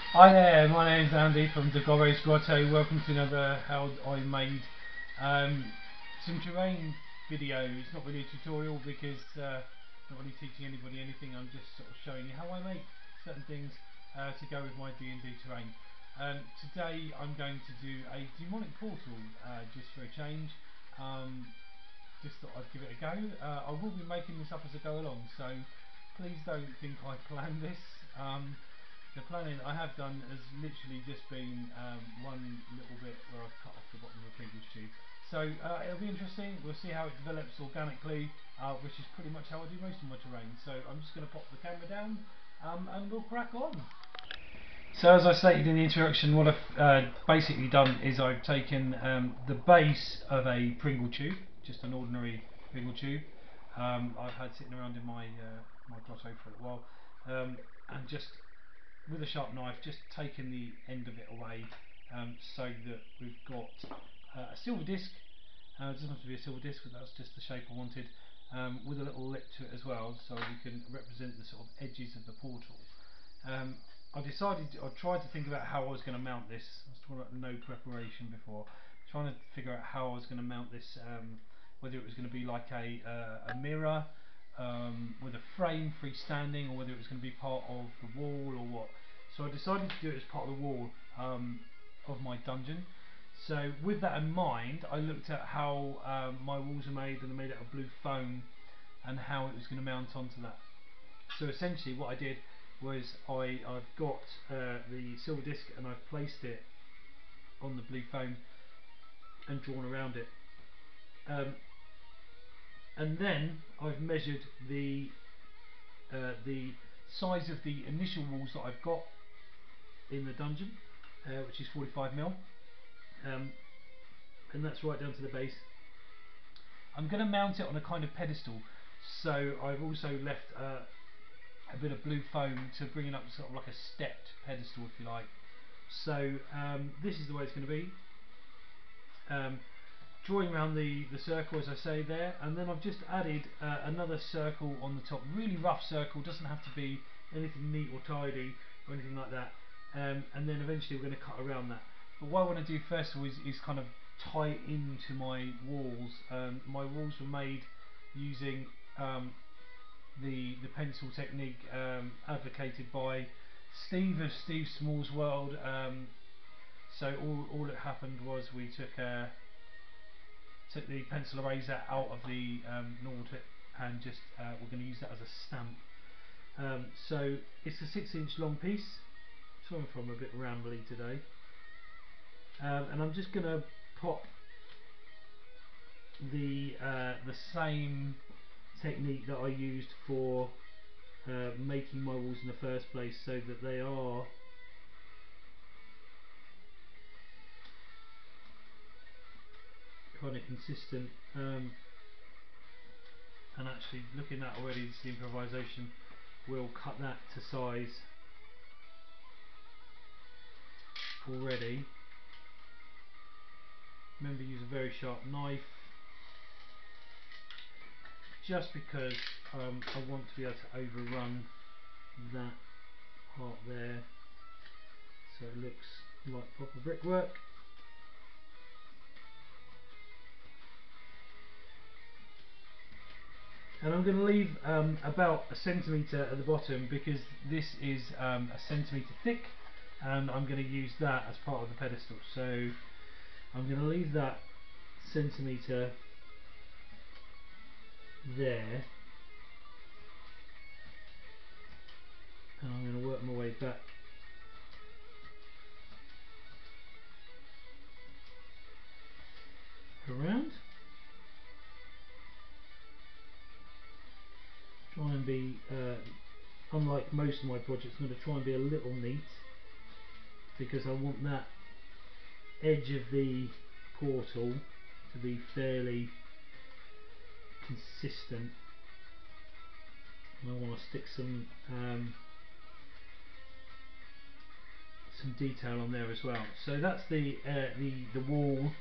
Hi there, my name's Andy from the Gorro's Grotto. Welcome to another How I Made some terrain video. It's not really a tutorial because I'm not really teaching anybody anything. I'm just sort of showing you how I make certain things to go with my D&D terrain. Today I'm going to do a demonic portal just for a change. Just thought I'd give it a go. I will be making this up as I go along, so please don't think I planned this. The planning I have done has literally just been one little bit where I've cut off the bottom of a Pringles tube. So it'll be interesting. We'll see how it develops organically, which is pretty much how I do most of my terrain. So I'm just going to pop the camera down and we'll crack on. So as I stated in the introduction, what I've basically done is I've taken the base of a Pringle tube, just an ordinary Pringle tube. I've had sitting around in my my grotto for a while, and just with a sharp knife, just taking the end of it away, so that we've got a silver disc. It doesn't have to be a silver disc, but that's just the shape I wanted, with a little lip to it as well, so we can represent the sort of edges of the portal. I tried to think about how I was going to mount this. I was talking about no preparation before, trying to figure out how I was going to mount this, whether it was going to be like a mirror with a frame freestanding, or whether it was going to be part of the wall or what. So I decided to do it as part of the wall of my dungeon. So with that in mind, I looked at how my walls are made, and they're made out of blue foam, and how it was going to mount onto that. So essentially what I did was I've got the silver disc, and I've placed it on the blue foam and drawn around it. And then I've measured the size of the initial walls that I've got in the dungeon, which is 45mm, and that's right down to the base. I'm going to mount it on a kind of pedestal, so I've also left a bit of blue foam to bring it up sort of like a stepped pedestal, if you like. So this is the way it's going to be. Drawing around the circle, as I say there, and then I've just added another circle on the top, really rough circle, doesn't have to be anything neat or tidy or anything like that, and then eventually we're going to cut around that. But what I want to do first of all is kind of tie it into my walls. My walls were made using the pencil technique advocated by Steve of Steve Small's World. So all that happened was we took the pencil eraser out of the normal tip, and just we're going to use that as a stamp. So it's a 6-inch long piece. Sorry if I'm a bit rambly today. And I'm just going to pop the same technique that I used for making my walls in the first place, so that they are kind of consistent. And actually, looking at already, this improvisation, we'll cut that to size already. Remember, use a very sharp knife, just because I want to be able to overrun that part there, so it looks like proper brickwork. And I'm going to leave about a centimetre at the bottom, because this is a centimetre thick, and I'm going to use that as part of the pedestal. So I'm going to leave that centimetre there, and I'm going to work my way back around. Try and be, unlike most of my projects, I'm going to try and be a little neat, because I want that edge of the portal to be fairly consistent, and I want to stick some detail on there as well. So that's the wall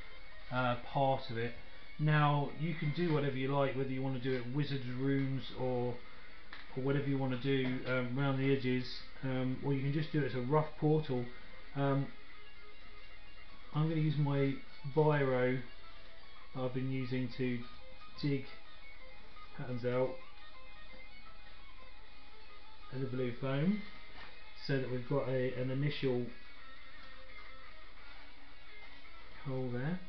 part of it. Now you can do whatever you like, whether you want to do it wizard's rooms or or whatever you want to do around the edges, or you can just do it as a rough portal. I'm going to use my biro that I've been using to dig patterns out of the blue foam, so that we've got an initial hole there,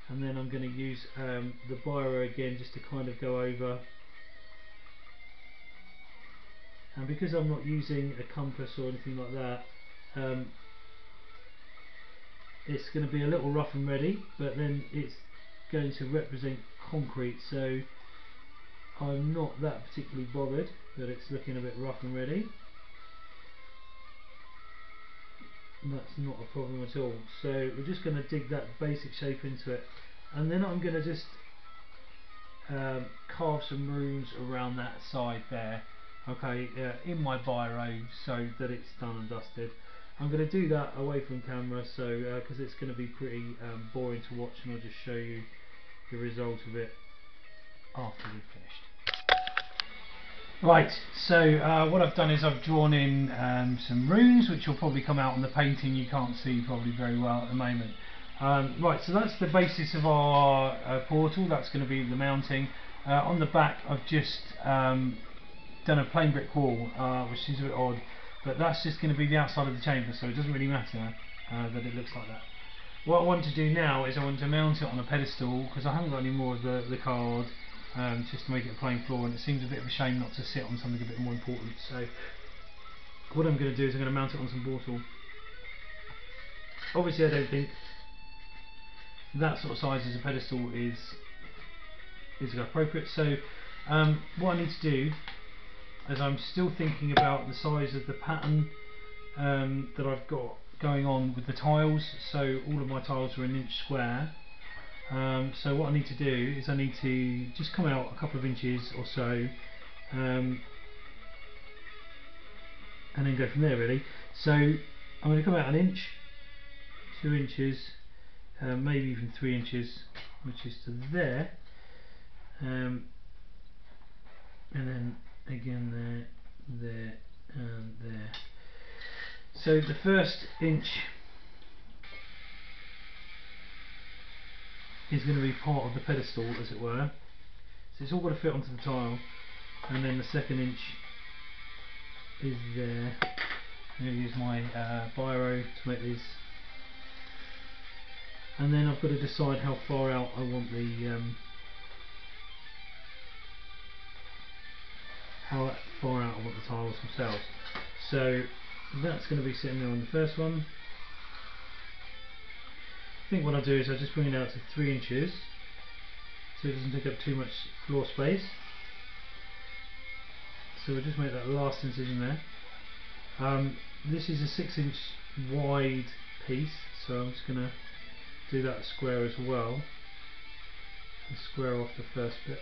and then I'm going to use the biro again just to kind of go over. And because I'm not using a compass or anything like that, it's going to be a little rough and ready, but then it's going to represent concrete, so I'm not that particularly bothered that it's looking a bit rough and ready. That's not a problem at all. So we're just going to dig that basic shape into it, and then I'm going to just carve some runes around that side there, okay, in my biro, so that it's done and dusted. I'm going to do that away from camera, so because it's going to be pretty boring to watch, and I'll just show you the result of it after we've finished. Right, so what I've done is I've drawn in some runes, which will probably come out on the painting. You can't see probably very well at the moment. Right, so that's the basis of our portal. That's going to be the mounting. On the back I've just done a plain brick wall, which is a bit odd, but that's just going to be the outside of the chamber, so it doesn't really matter that it looks like that. What I want to do now is I want to mount it on a pedestal, because I haven't got any more of the card, just to make it a plain floor, and it seems a bit of a shame not to sit on something a bit more important. So what I'm going to do is I'm going to mount it on some portal. Obviously I don't think that sort of size as a pedestal is appropriate, so what I need to do is I'm still thinking about the size of the pattern that I've got going on with the tiles. So all of my tiles are 1 inch square, so what I need to do is I need to just come out a couple of inches or so, and then go from there really. So I'm going to come out 1 inch, 2 inches, maybe even 3 inches, which is to there, and then again there, and there. So the first inch is going to be part of the pedestal, as it were, so it's all got to fit onto the tile, and then the second inch is there. I'm going to use my biro to make these, and then I've got to decide how far out I want the tiles themselves. So that's going to be sitting there on the first one. I think what I'll do is I'll just bring it out to 3 inches, so it doesn't take up too much floor space. So we'll just make that last incision there. This is a 6 inch wide piece, so I'm just going to do that square as well, and square off the first bit.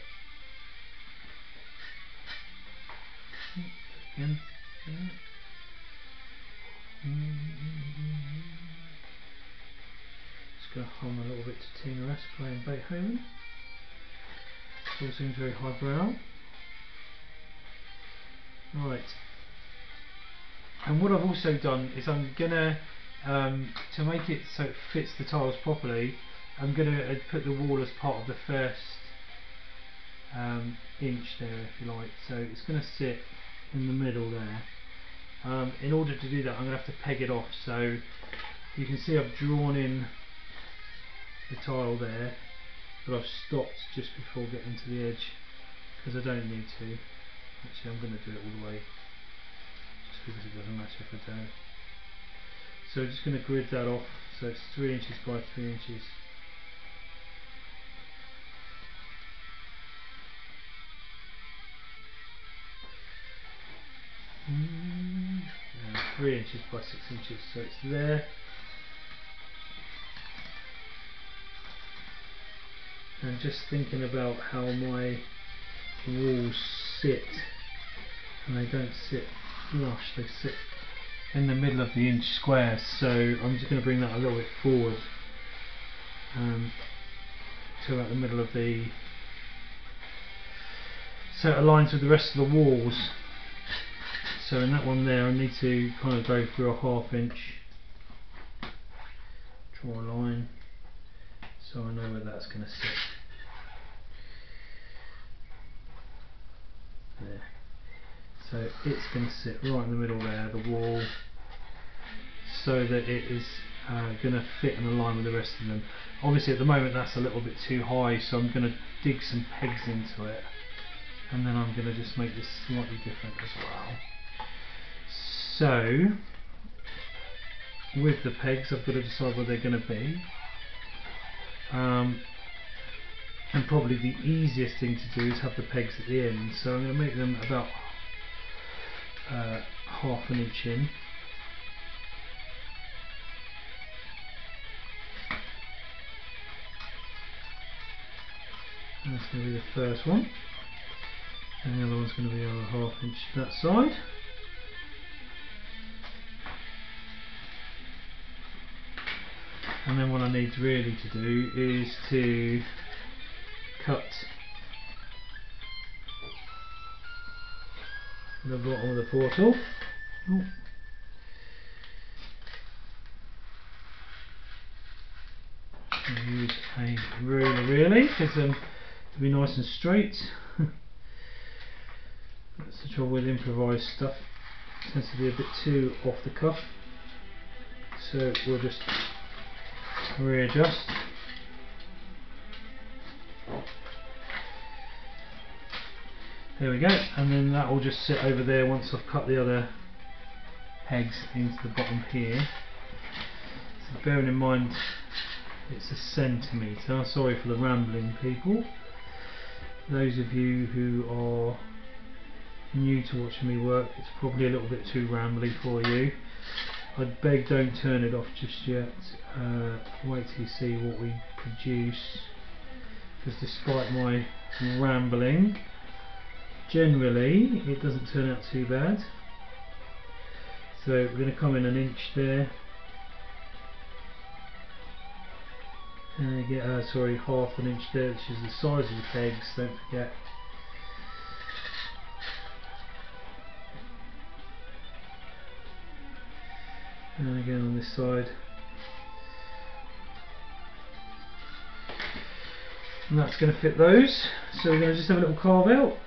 Again. Just going to hum a little bit to Tina S playing Beethoven. It all seems very highbrow. Right, and what I've also done is I'm gonna to make it so it fits the tiles properly, I'm gonna put the wall as part of the first inch there, if you like. So it's gonna sit in the middle there. In order to do that, I'm gonna have to peg it off. So you can see I've drawn in the tile there, but I've stopped just before getting to the edge because I don't need to. Actually, I'm going to do it all the way, just because it doesn't matter if I don't. So I'm just going to grid that off, so it's 3 inches by 3 inches. And 3 inches by 6 inches, so it's there. And just thinking about how my walls sit, and they don't sit flush, they sit in the middle of the inch square, so I'm just going to bring that a little bit forward to about the middle of the so it aligns with the rest of the walls. So in that one there I need to kind of go through a 1/2 inch, draw a line so I know where that's going to sit. There. So it's going to sit right in the middle there, the wall, so that it is going to fit and align with the rest of them. Obviously at the moment that's a little bit too high, so I'm going to dig some pegs into it, and then I'm going to just make this slightly different as well. So with the pegs I've got to decide where they're going to be, and probably the easiest thing to do is have the pegs at the end, so I'm going to make them about 1/2 inch in. And that's going to be the first one, and the other one's going to be on a 1/2 inch that side. And then what I need really to do is to cut the bottom of the portal. Oh. Use a ruler really, because it'll be nice and straight. That's the trouble with improvised stuff, it tends to be a bit too off the cuff, so we'll just readjust. There we go, and then that will just sit over there once I've cut the other pegs into the bottom here. So bearing in mind it's a centimetre, sorry for the rambling people. Those of you who are new to watching me work, it's probably a little bit too rambly for you. I'd beg don't turn it off just yet, wait till you see what we produce, because despite my rambling, generally it doesn't turn out too bad. So we're going to come in 1 inch there, and get 1/2 inch there, which is the size of the pegs, don't forget. And again on this side, and that's going to fit those. So we're going to just have a little carve out.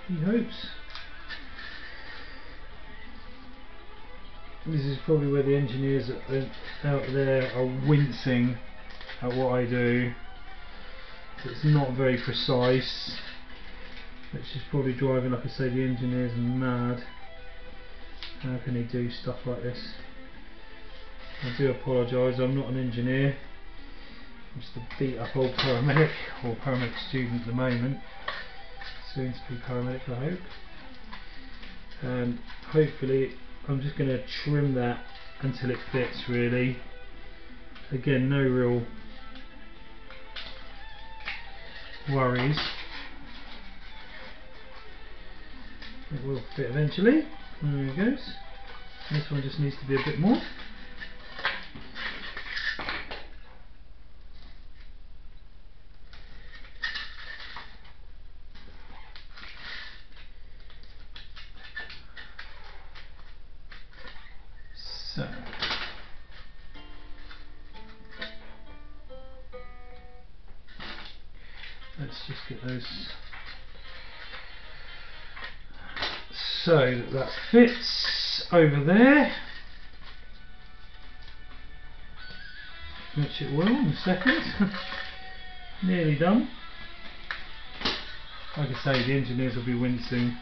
He hopes. This is probably where the engineers out there are wincing at what I do. It's not very precise, which is probably driving, like I say, the engineers mad. How can he do stuff like this? I do apologise, I'm not an engineer. I'm just a beat up old paramedic, or paramedic student at the moment. Soon to be paramedic, I hope. And hopefully I'm just going to trim that until it fits really. Again, no real worries. It will fit eventually. There it goes. This one just needs to be a bit more. So let's just get those so that fits over there, which it will in a second. Nearly done. Like I say, the engineers will be wincing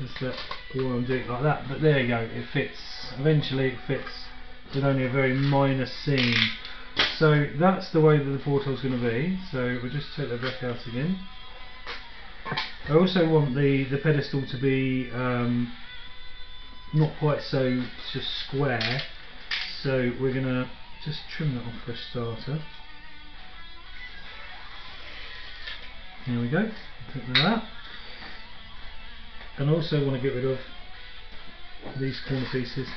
as that why I'm doing it like that, but there you go, it fits. Eventually it fits with only a very minor seam. So that's the way that the portal is going to be. So we'll just take that back out again. I also want the pedestal to be not quite so just square, so we're going to just trim that off for a starter. There we go, take that out. And also want to get rid of these corner pieces.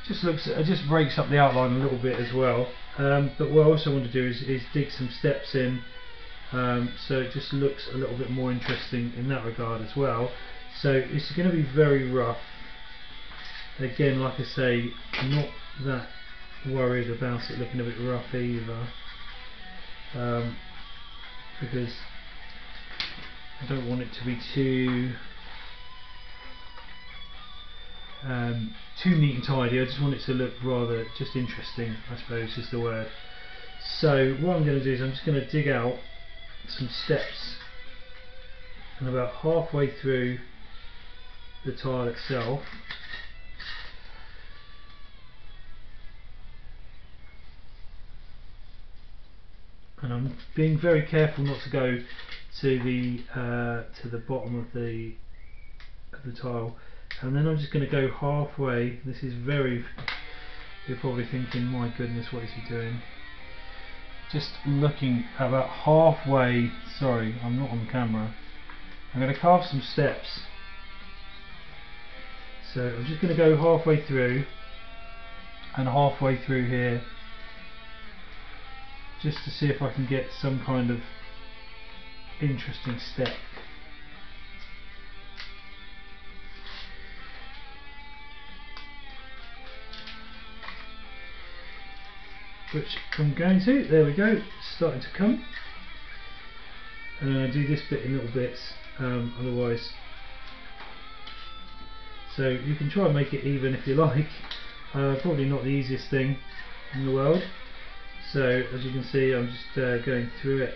it just breaks up the outline a little bit as well. But what I also want to do is dig some steps in, so it just looks a little bit more interesting in that regard as well. So it's going to be very rough. Again, like I say, I'm not that worried about it looking a bit rough either, because I don't want it to be too neat and tidy. I just want it to look rather just interesting, I suppose is the word. So what I'm going to do is I'm just going to dig out some steps, and about halfway through the tile itself, and I'm being very careful not to go to the bottom of the tile, and then I'm just going to go halfway. This is very, you're probably thinking, my goodness, what is he doing? Just looking about halfway. Sorry, I'm not on camera. I'm going to carve some steps, so I'm just going to go halfway through and halfway through here, just to see if I can get some kind of interesting step. Which I'm going to. There we go, it's starting to come. And then I do this bit in little bits, otherwise. So you can try and make it even if you like. Probably not the easiest thing in the world. So as you can see, I'm just going through it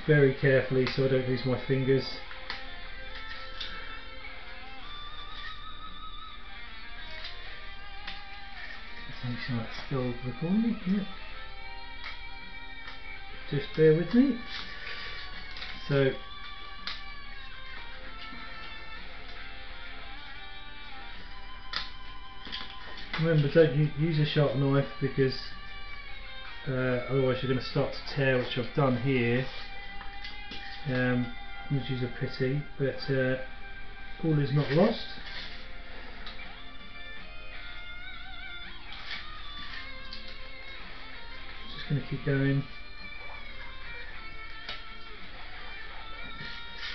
very carefully so I don't lose my fingers. Let's make sure that's still recording. Yeah. Just bear with me. So remember, don't use a sharp knife, because otherwise you're going to start to tear, which I've done here, which is a pity, but all is not lost. Just going to keep going.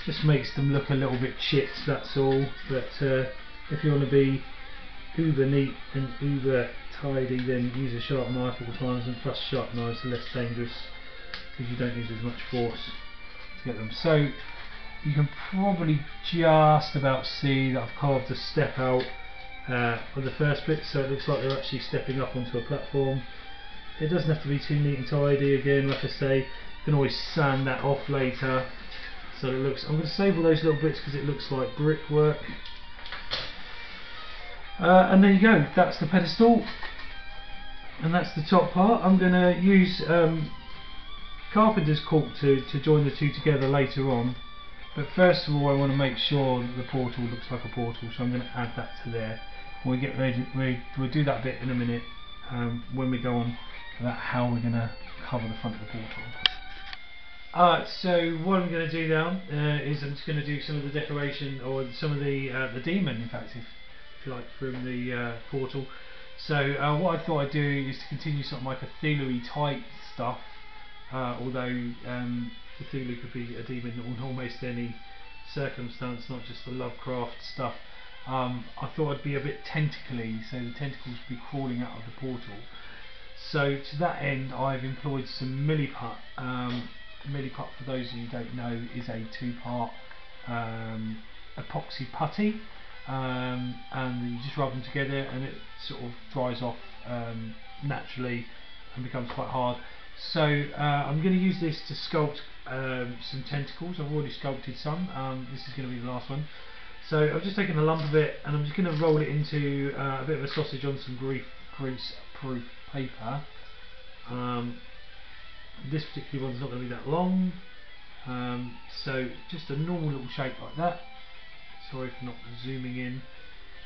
Just makes them look a little bit chipped, that's all. But if you want to be uber neat and uber tidy, then use a sharp knife at all times, and plus sharp knives are less dangerous because you don't use as much force to get them. So you can probably just about see that I've carved a step out of the first bit, so it looks like they're actually stepping up onto a platform. It doesn't have to be too neat and tidy. Again, like I say, you can always sand that off later, so it looks, I'm going to save all those little bits because it looks like brickwork. And there you go, that's the pedestal, and that's the top part. I'm going to use carpenter's cork to join the two together later on, but first of all I want to make sure that the portal looks like a portal, so I'm going to add that to there. We'll get ready, we'll do that bit in a minute, when we go on about how we're going to cover the front of the portal. So what I'm going to do now is I'm just going to do some of the decoration, or some of the demon, in fact, if you like, from the portal. So what I thought I'd do is to continue sort of my Cthulhu type stuff, although Cthulhu could be a demon in almost any circumstance, not just the Lovecraft stuff. I thought I'd be a bit tentacly, so the tentacles would be crawling out of the portal. So to that end, I've employed some milliput. Milliput, for those of you who don't know, is a two-part epoxy putty. And you just rub them together and it sort of dries off naturally and becomes quite hard. So I'm going to use this to sculpt some tentacles. I've already sculpted some. This is going to be the last one. So I've just taken a lump of it and I'm just going to roll it into a bit of a sausage on some grease-proof paper. This particular one's not going to be that long, so just a normal little shape like that. Sorry for not zooming in.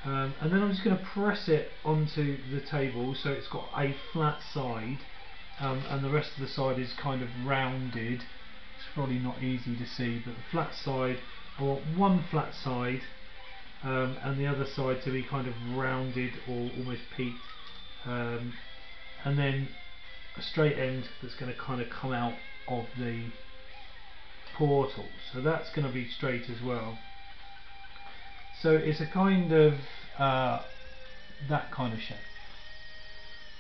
And then I'm just going to press it onto the table so it's got a flat side, and the rest of the side is kind of rounded. It's probably not easy to see, but the flat side, I want one flat side, and the other side to be kind of rounded or almost peaked, and then a straight end that's going to kind of come out of the portal, so that's going to be straight as well. So it's a kind of that kind of shape.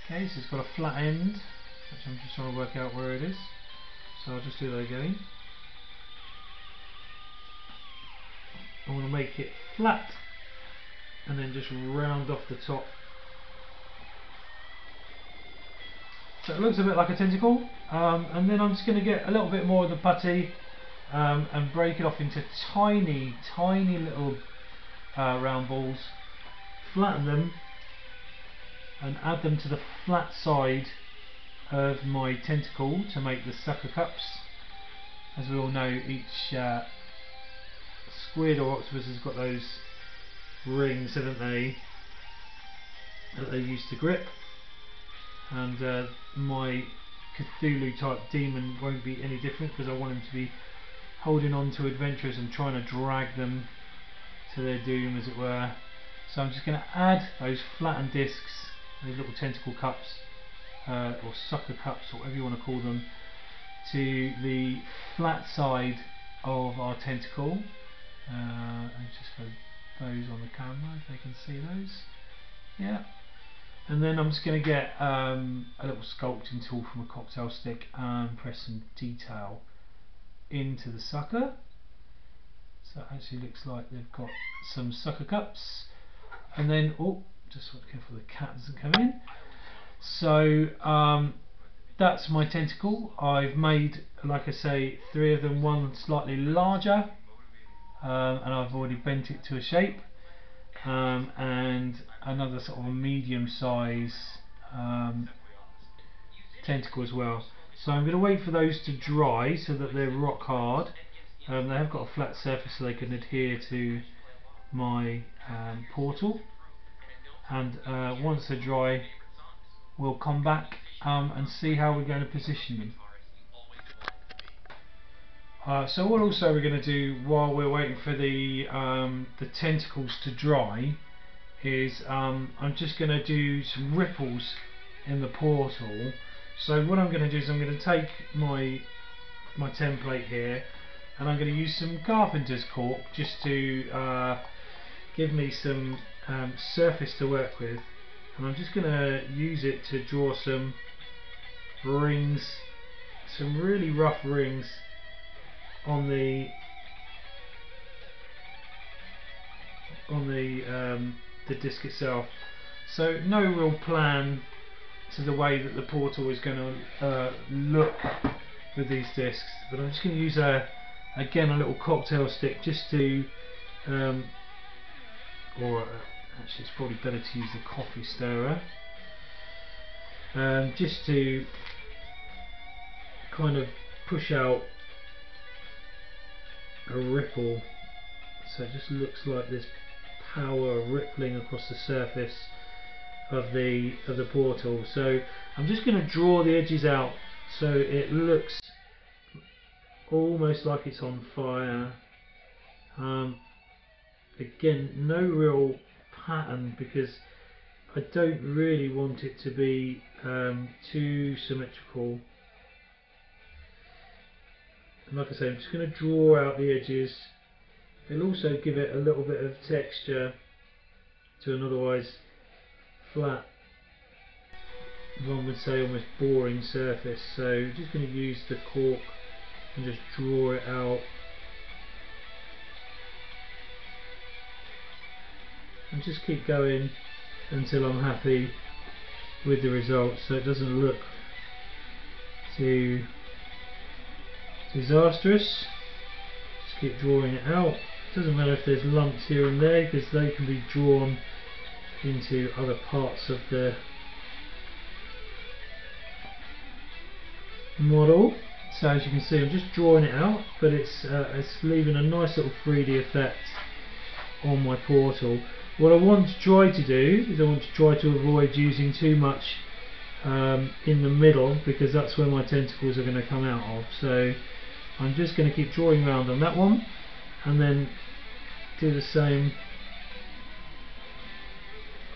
Okay, so it's got a flat end, which I'm just trying to work out where it is, so I'll just do that again. I want to make it flat and then just round off the top. So it looks a bit like a tentacle, and then I'm just going to get a little bit more of the putty and break it off into tiny little round balls, flatten them and add them to the flat side of my tentacle to make the sucker cups. As we all know, each squid or octopus has got those rings, haven't they, that they use to grip, and my Cthulhu type demon won't be any different, because I want him to be holding on to adventurers and trying to drag them to their doom, as it were. So I'm just going to add those flattened discs, those little tentacle cups, or sucker cups, or whatever you want to call them, to the flat side of our tentacle. And just go those on the camera if they can see those. Yeah. And then I'm just going to get a little sculpting tool from a cocktail stick and press some detail into the sucker. So it actually looks like they've got some sucker cups. And then, oh, just be careful the cat doesn't come in. So that's my tentacle. I've made, like I say, 3 of them, one slightly larger, and I've already bent it to a shape, and another sort of a medium size tentacle as well. So I'm going to wait for those to dry so that they're rock hard. They have got a flat surface so they can adhere to my portal, and once they're dry we'll come back and see how we're going to position them. So what also we're going to do while we're waiting for the tentacles to dry is I'm just going to do some ripples in the portal. So what I'm going to do is I'm going to take my template here, and I'm going to use some carpenter's cork just to give me some surface to work with, and I'm just going to use it to draw some rings, some really rough rings on the disc itself. So no real plan to the way that the portal is going to look with these discs, but I'm just going to use again a little cocktail stick just to or actually it's probably better to use the coffee stirrer, just to kind of push out a ripple, so it just looks like this power rippling across the surface of the portal. So I'm just going to draw the edges out so it looks almost like it's on fire. Again, no real pattern because I don't really want it to be too symmetrical. And like I say, I'm just going to draw out the edges. It'll also give it a little bit of texture to an otherwise flat, one would say almost boring surface. So just going to use the cork and just draw it out, and just keep going until I'm happy with the results, so it doesn't look too disastrous. Just keep drawing it out. Doesn't matter if there's lumps here and there, because they can be drawn into other parts of the model. So as you can see, I'm just drawing it out, but it's leaving a nice little 3D effect on my portal. What I want to try to do is I want to try to avoid using too much in the middle, because that's where my tentacles are going to come out of. So I'm just going to keep drawing around on that one, and then do the same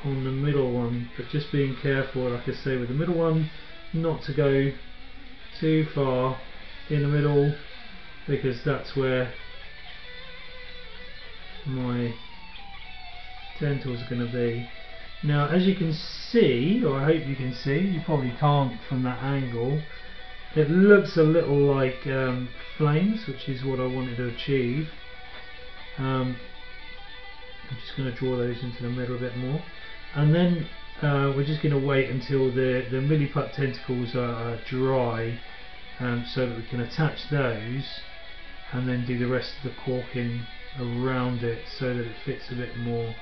on the middle one, but just being careful, like I say, with the middle one, not to go too far in the middle, because that's where my tentacles are going to be. Now, as you can see, or I hope you can see, you probably can't from that angle, it looks a little like flames, which is what I wanted to achieve. I'm just going to draw those into the middle a bit more, and then we're just going to wait until the milliput tentacles are dry, so that we can attach those and then do the rest of the corking around it so that it fits a bit more.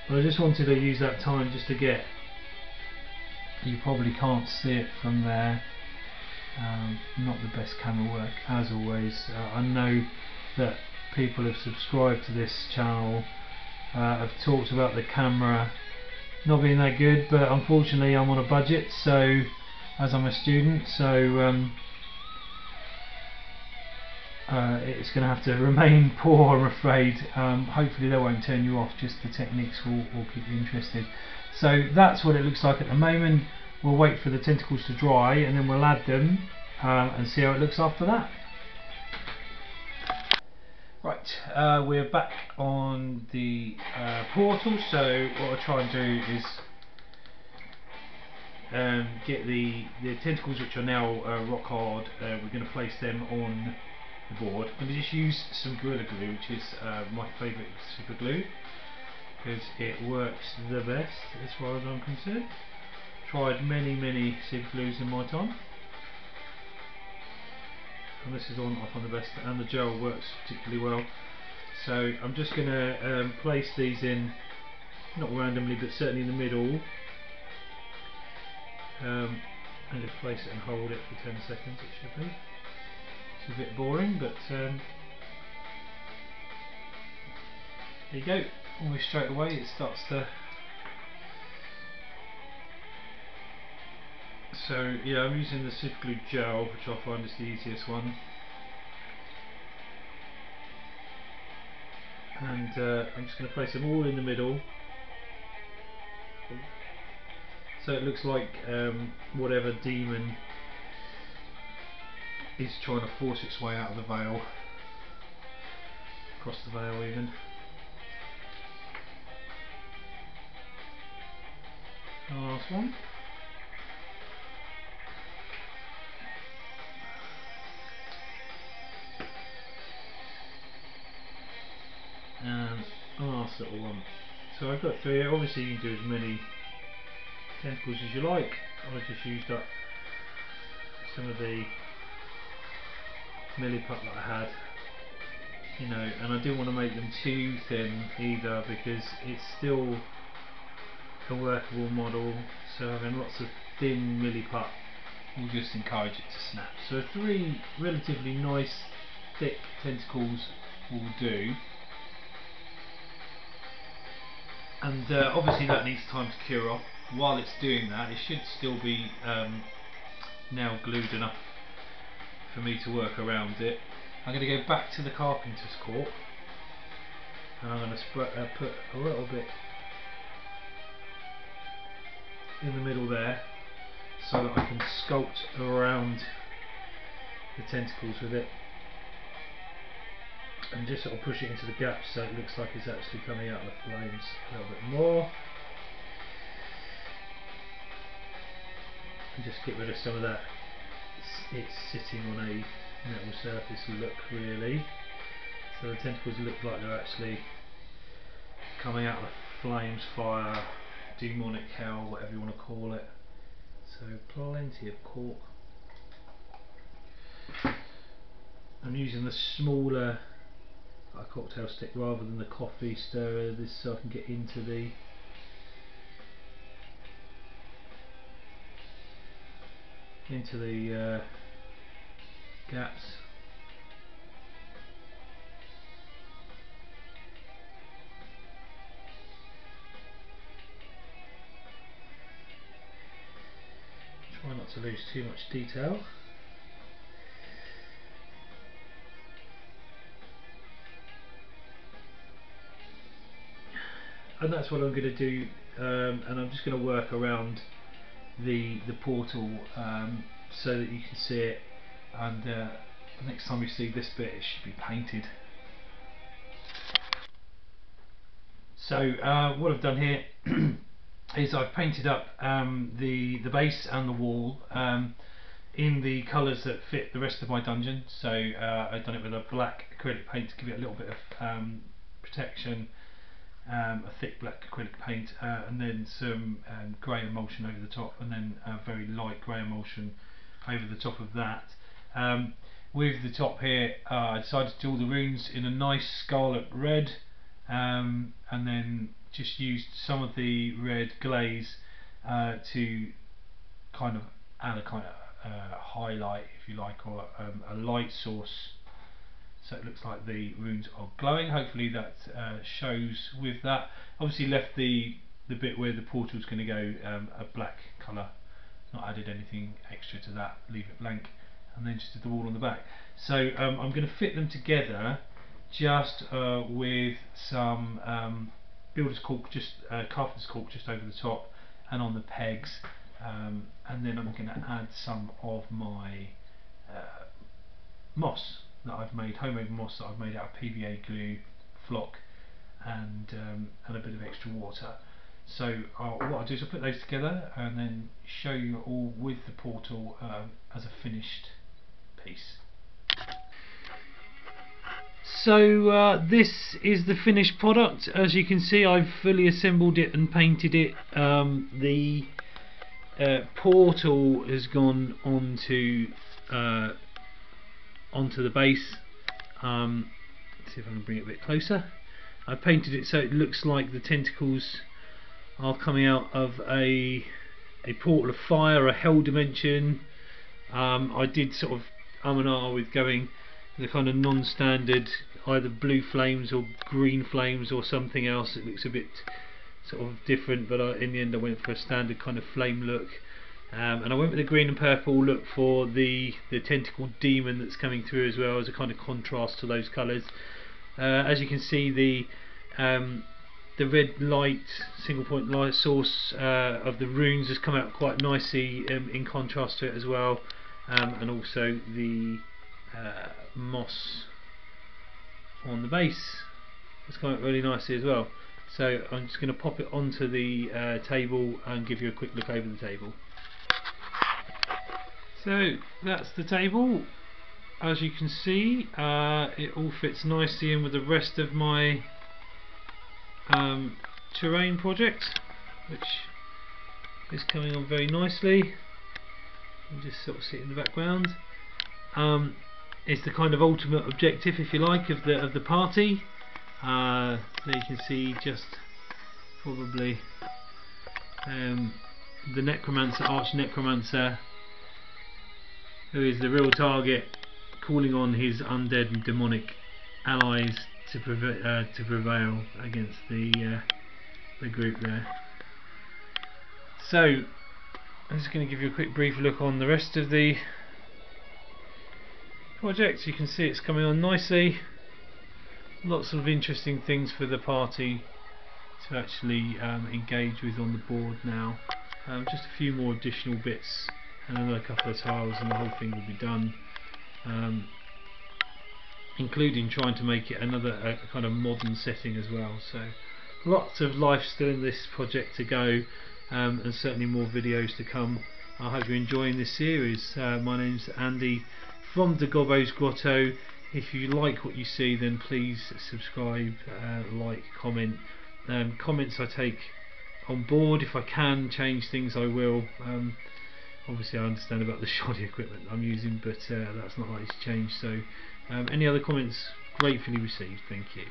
But I just wanted to use that time just to get, you probably can't see it from there, not the best camera work as always. I know that people have subscribed to this channel, have talked about the camera not being that good, but unfortunately I'm on a budget, so as I'm a student, so it's going to have to remain poor, I'm afraid. Hopefully that won't turn you off, just the techniques will keep you interested. So that's what it looks like at the moment. We'll wait for the tentacles to dry and then we'll add them and see how it looks after that. Right, we're back on the portal, so what I'll try and do is get the tentacles, which are now rock hard. We're going to place them on the board. I'm going to just use some Gorilla Glue, which is my favourite super glue, because it works the best as far as I'm concerned. Tried many super glues in my time, and this is the one I find the best, and the gel works particularly well. So I'm just going to place these in, not randomly but certainly in the middle, and just place it and hold it for 10 seconds it should be. It's a bit boring, but there you go. Almost straight away it starts to. So yeah, I'm using the super glue gel, which I find is the easiest one, and I'm just going to place them all in the middle, so it looks like whatever demon is trying to force its way out of the veil, across the veil even. Last one. And last little one. So I've got 3. Obviously you can do as many tentacles as you like. I just used up some of the milliput that I had, you know, and I didn't want to make them too thin either, because it's still a workable model, so having lots of thin milliput will just encourage it to snap. So 3 relatively nice thick tentacles will do, and obviously that needs time to cure off. While it's doing that, it should still be now glued enough for me to work around it. I'm going to go back to the carpenter's cork, and I'm going to put a little bit in the middle there, so that I can sculpt around the tentacles with it, and just sort of push it into the gaps so it looks like it's actually coming out of the flames a little bit more, and just get rid of some of that it's sitting on a metal surface look, really, so the tentacles look like they're actually coming out of the flames, fire, demonic hell, whatever you want to call it. So plenty of cork. I'm using the smaller cocktail stick rather than the coffee stirrer, this, so I can get into the gaps. Try not to lose too much detail. and that's what I'm going to do, and I'm just going to work around the portal so that you can see it, and the next time you see this bit it should be painted. So what I've done here is I've painted up the base and the wall in the colours that fit the rest of my dungeon. So I've done it with a black acrylic paint to give it a little bit of protection, a thick black acrylic paint, and then some grey emulsion over the top, and then a very light grey emulsion over the top of that. With the top here, I decided to do all the runes in a nice scarlet red, and then just used some of the red glaze to kind of add a kind of highlight, if you like, or a light source, so it looks like the runes are glowing. Hopefully that shows with that. Obviously left the bit where the portal is going to go a black colour, not added anything extra to that, leave it blank, and then just did the wall on the back. So I'm going to fit them together just with some builder's cork, just carpenter's cork just over the top and on the pegs, and then I'm going to add some of my moss that I've made, homemade moss that I've made out of PVA glue, flock, and a bit of extra water. So what I'll do is I'll put those together and then show you all with the portal as a finished piece. So this is the finished product. As you can see, I've fully assembled it and painted it. The portal has gone onto the base. Let's see if I can bring it a bit closer. I painted it so it looks like the tentacles are coming out of a portal of fire, a hell dimension. I did sort of and ah with going the kind of non-standard, either blue flames or green flames or something else. It looks a bit sort of different, but in the end I went for a standard kind of flame look, and I went with the green and purple look for the tentacle demon that's coming through as well, as a kind of contrast to those colours. As you can see, the red light, single point light source of the runes has come out quite nicely in contrast to it as well, and also the moss on the base has come out really nicely as well. So I'm just going to pop it onto the table and give you a quick look over the table. So that's the table. As you can see, it all fits nicely in with the rest of my terrain project, which is coming on very nicely. You just sort of see it in the background. It's the kind of ultimate objective, if you like, of the party. There you can see just probably the necromancer, arch necromancer, who is the real target, calling on his undead and demonic allies to prevail against the group there. So I'm just going to give you a quick brief look on the rest of the project. You can see it's coming on nicely. Lots of interesting things for the party to actually engage with on the board now. Just a few more additional bits and another couple of tiles and the whole thing will be done, including trying to make it a kind of modern setting as well. So lots of life still in this project to go, and certainly more videos to come. I hope you're enjoying this series. My name's Andy from the Gobbo's Grotto. If you like what you see, then please subscribe, like, comment. Comments I take on board. If I can change things, I will. Obviously I understand about the shoddy equipment I'm using, but that's not likely to change. So any other comments, gratefully received. Thank you.